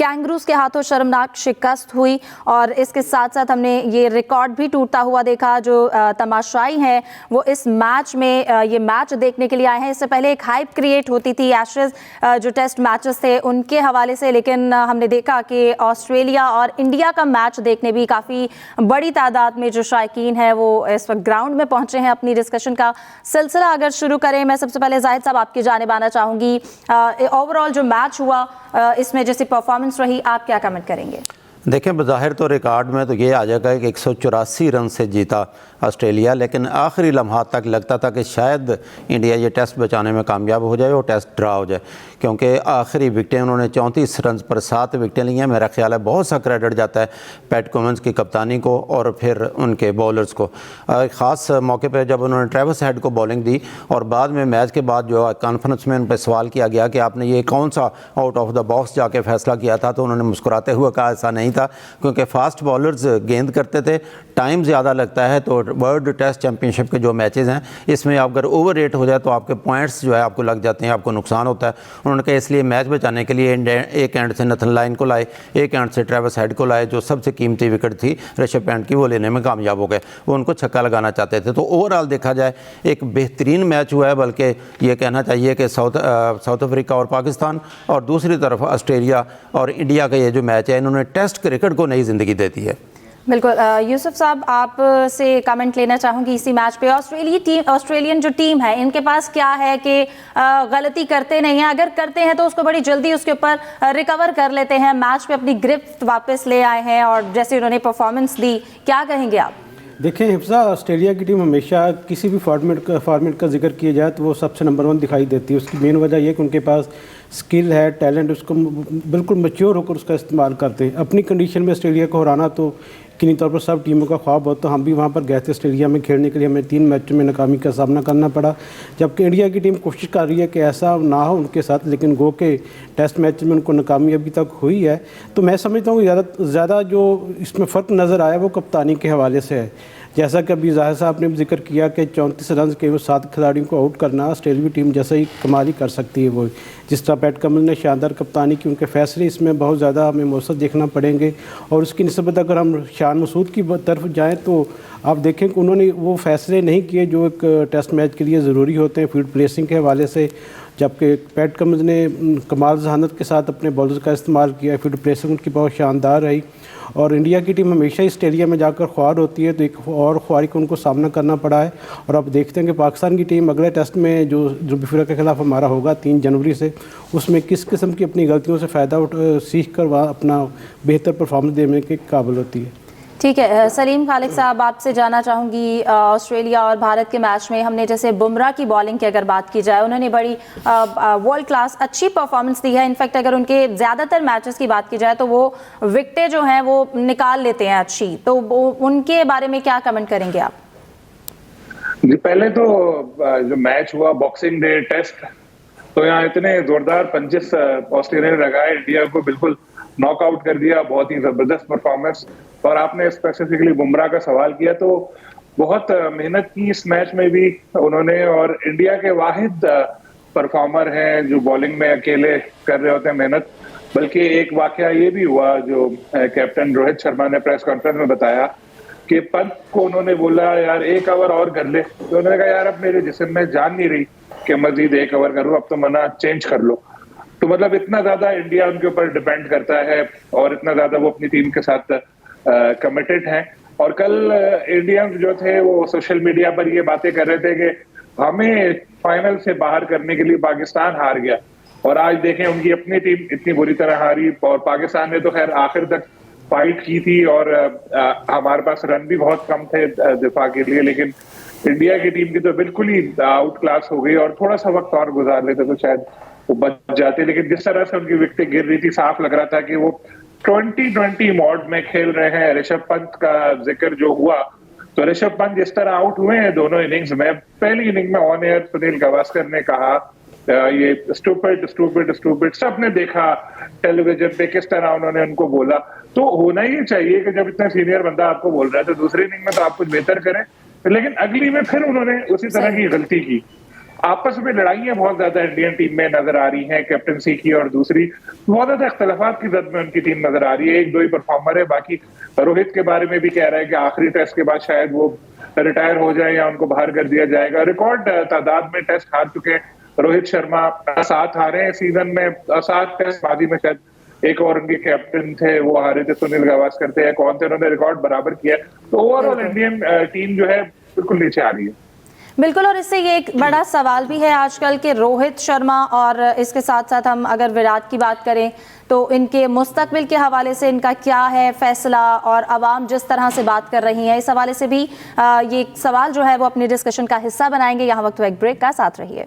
Kangaroos के हाथों शर्मनाक शिकस्त हुई और इसके साथ साथ हमने ये रिकॉर्ड भी टूटता हुआ देखा। जो तमाशाई हैं वो इस मैच में ये मैच देखने के लिए आए हैं। इससे पहले एक हाइप क्रिएट होती थी एशेज जो टेस्ट मैचेस थे उनके हवाले से, लेकिन हमने देखा कि ऑस्ट्रेलिया और इंडिया का मैच देखने भी काफ़ी बड़ी तादाद में जो शायकीन है वो इस वक्त ग्राउंड में पहुंचे हैं। अपनी डिस्कशन का सिलसिला अगर शुरू करें, मैं सबसे पहले जाहिद साहब आपकी जानिब आना चाहूँगी। ओवरऑल जो मैच हुआ इसमें जैसी परफॉर्मेंस रही, आप क्या कमेंट करेंगे? देखें, बज़ाहिर तो रिकॉर्ड में तो ये आ जाएगा कि 184 रन से जीता ऑस्ट्रेलिया, लेकिन आखिरी लम्हात तक लगता था कि शायद इंडिया ये टेस्ट बचाने में कामयाब हो जाए और टेस्ट ड्रा हो जाए, क्योंकि आखिरी विकटें उन्होंने 34 रन पर 7 विकटें ली हैं। मेरा ख्याल है बहुत सा क्रेडिट जाता है पैट कमिंस की कप्तानी को और फिर उनके बॉलर्स को। ख़ास मौके पर जब उन्होंने ट्रेविस हेड को बॉलिंग दी और बाद में मैच के बाद जो कॉन्फ्रेंस में उन पर सवाल किया गया कि आपने ये कौन सा आउट ऑफ द बॉक्स जाके फैसला किया था, तो उन्होंने मुस्कुराते हुए कहा ऐसा नहीं था, क्योंकि फास्ट बॉलर्स गेंद करते थे, टाइम ज़्यादा लगता है। तो वर्ल्ड टेस्ट चैम्पियनशिप के जो मैचेस हैं इसमें अगर ओवर रेट हो जाए तो आपके पॉइंट्स जो है आपको लग जाते हैं, आपको नुकसान होता है। उन्होंने कहा इसलिए मैच बचाने के लिए एक एंड से नथन लाइन को लाए, एक एंड से ट्रेविस हेड को लाए, जो सबसे कीमती विकेट थी ऋषभ पंत की, वो लेने में कामयाब हो गए। वो उनको छक्का लगाना चाहते थे। तो ओवरऑल देखा जाए एक बेहतरीन मैच हुआ है, बल्कि ये कहना चाहिए कि साउथ अफ्रीका और पाकिस्तान और दूसरी तरफ ऑस्ट्रेलिया और इंडिया का ये जो मैच है इन्होंने टेस्ट क्रिकेट को नई ज़िंदगी देती है। बिल्कुल। यूसुफ साहब आप से कमेंट लेना चाहूँगी इसी मैच पे। ऑस्ट्रेलियन जो टीम है इनके पास क्या है कि गलती करते नहीं हैं, अगर करते हैं तो उसको बड़ी जल्दी उसके ऊपर रिकवर कर लेते हैं, मैच पे अपनी ग्रिप वापस ले आए हैं और जैसे उन्होंने परफॉर्मेंस दी, क्या कहेंगे आप? देखें हिफ्सा, ऑस्ट्रेलिया की टीम हमेशा किसी भी फॉर्मेट का जिक्र किया जाए तो वो सबसे नंबर 1 दिखाई देती है। उसकी मेन वजह ये कि उनके पास स्किल है, टैलेंट, उसको बिल्कुल मैच्योर होकर उसका इस्तेमाल करते हैं। अपनी कंडीशन में ऑस्ट्रेलिया को हराना तो यकीनी तौर पर सब टीमों का ख्वाब हो, तो हम भी वहाँ पर गए थे ऑस्ट्रेलिया में खेलने के लिए। हमें 3 मैचों में नाकामी का सामना करना पड़ा, जबकि इंडिया की टीम कोशिश कर रही है कि ऐसा ना हो उनके साथ, लेकिन गो के टेस्ट मैच में उनको नाकामी अभी तक हुई है। तो मैं समझता हूँ ज़्यादा जो इसमें फ़र्क नज़र आया वो कप्तानी के हवाले से है। जैसा कि अभी जाहिर साहब ने भी जिक्र किया कि 34 रन के वो 7 खिलाड़ियों को आउट करना ऑस्ट्रेलियाई टीम जैसा ही कमाल ही कर सकती है। वो जिस तरह पैट कमिंस ने शानदार कप्तानी की, उनके फैसले इसमें बहुत ज़्यादा हमें मौसर देखना पड़ेंगे। और उसकी निस्बत अगर हम शान मसूद की तरफ जाएँ तो आप देखें कि उन्होंने वो फैसले नहीं किए जो एक टेस्ट मैच के लिए ज़रूरी होते हैं फील्ड प्लेसिंग के हवाले से, जबकि पैट कमिंस ने कमाल जहानत के साथ अपने बॉलर्स का इस्तेमाल किया। फील्ड प्लेसिंग उनकी बहुत शानदार रही। और इंडिया की टीम हमेशा ऑस्ट्रेलिया में जाकर ख्वार होती है, तो एक और ख्वारी को उनको सामना करना पड़ा है। और अब देखते हैं कि पाकिस्तान की टीम अगले टेस्ट में जो अफ्रीका के खिलाफ हमारा होगा 3 जनवरी से, उसमें किस किस्म की अपनी गलतियों से फ़ायदा सीख कर वह अपना बेहतर परफॉर्मेंस देने के काबिल होती है। ठीक है, सलीम खालिक साहब आपसे जानना चाहूँगी, ऑस्ट्रेलिया और भारत के मैच में हमने जैसे बुमराह की बॉलिंग की अगर बात की जाए, उन्होंने बड़ी वर्ल्ड क्लास अच्छी परफॉर्मेंस दी है। इनफैक्ट अगर उनके ज़्यादातर मैचेस की बात की जाए तो वो विकेटें जो हैं वो निकाल लेते हैं अच्छी, तो उनके बारे में क्या कमेंट करेंगे आप? जी, पहले तो जो मैच हुआ बॉक्सिंग डे टेस्ट, तो यहाँ इतने जोरदार पंचेस ऑस्ट्रेलिया ने लगाए, इंडिया को बिल्कुल नॉकआउट कर दिया। बहुत ही जबरदस्त परफॉर्मेंस। और आपने स्पेसिफिकली बुमराह का सवाल किया, तो बहुत मेहनत की इस मैच में भी उन्होंने, और इंडिया के वाहिद परफॉर्मर हैं जो बॉलिंग में अकेले कर रहे होते हैं मेहनत। बल्कि एक वाकया ये भी हुआ जो कैप्टन रोहित शर्मा ने प्रेस कॉन्फ्रेंस में बताया कि पंत को उन्होंने बोला यार 1 ओवर और कर ले, तो उन्होंने कहा यार अब मेरे जिस्म में जान नहीं रही कि मजीद 1 ओवर करूं, अब तो मना चेंज कर लो। तो मतलब इतना ज्यादा इंडिया उनके ऊपर डिपेंड करता है और इतना ज्यादा वो अपनी टीम के साथ कमिटेड हैं। और कल इंडियंस जो थे वो सोशल मीडिया पर ये बातें कर रहे थे कि हमें फाइनल से बाहर करने के लिए पाकिस्तान हार गया, और आज देखें उनकी अपनी टीम इतनी बुरी तरह हारी। और पाकिस्तान ने तो खैर आखिर तक फाइट की थी और हमारे पास रन भी बहुत कम थे दिफा के लिए, लेकिन इंडिया की टीम की तो बिल्कुल ही आउट क्लास हो गई। और थोड़ा सा वक्त और गुजार लेते तो शायद वो बच जाते, लेकिन जिस तरह से उनकी विकेटें गिर रही थी साफ लग रहा था कि वो 2020 मोड में खेल रहे हैं। ऋषभ पंत का जिक्र जो हुआ, तो ऋषभ पंत जिस तरह आउट हुए हैं दोनों इनिंग्स में, पहली इनिंग में ऑन एयर सुनील गावस्कर ने कहा ये स्टूपिड स्टूपिड स्टूपिड, सबने देखा टेलीविजन पे किस तरह उन्होंने उनको बोला। तो होना ही चाहिए कि जब इतना सीनियर बंदा आपको बोल रहा है तो दूसरी इनिंग में तो आप कुछ बेहतर करें, लेकिन अगली में फिर उन्होंने उसी तरह की गलती की। आपस में लड़ाइयां बहुत ज्यादा इंडियन टीम में नजर आ रही हैं, कैप्टनसी की और दूसरी बहुत ज्यादा इख्तलाफात की जद में उनकी टीम नजर आ रही है। एक दो ही परफॉर्मर है, बाकी रोहित के बारे में भी कह रहा है कि आखिरी टेस्ट के बाद शायद वो रिटायर हो जाए या उनको बाहर कर दिया जाएगा। रिकॉर्ड तादाद में टेस्ट हार चुके रोहित शर्मा, 7 हारे हैं सीजन में, 7 टेस्ट बाजी में शायद एक और उनके कैप्टन थे वो हारे थे, सुनील गावस्कर थे या कौन थे, उन्होंने रिकॉर्ड बराबर किया। तो ओवरऑल इंडियन टीम जो है बिल्कुल नीचे आ रही है। बिल्कुल, और इससे ये एक बड़ा सवाल भी है आजकल के रोहित शर्मा और इसके साथ साथ हम अगर विराट की बात करें तो इनके मुस्तकबिल के हवाले से इनका क्या है फैसला, और आवाम जिस तरह से बात कर रही है इस हवाले से भी ये सवाल जो है वो अपनी डिस्कशन का हिस्सा बनाएंगे। यहाँ वक्त एक ब्रेक का, साथ रहिए।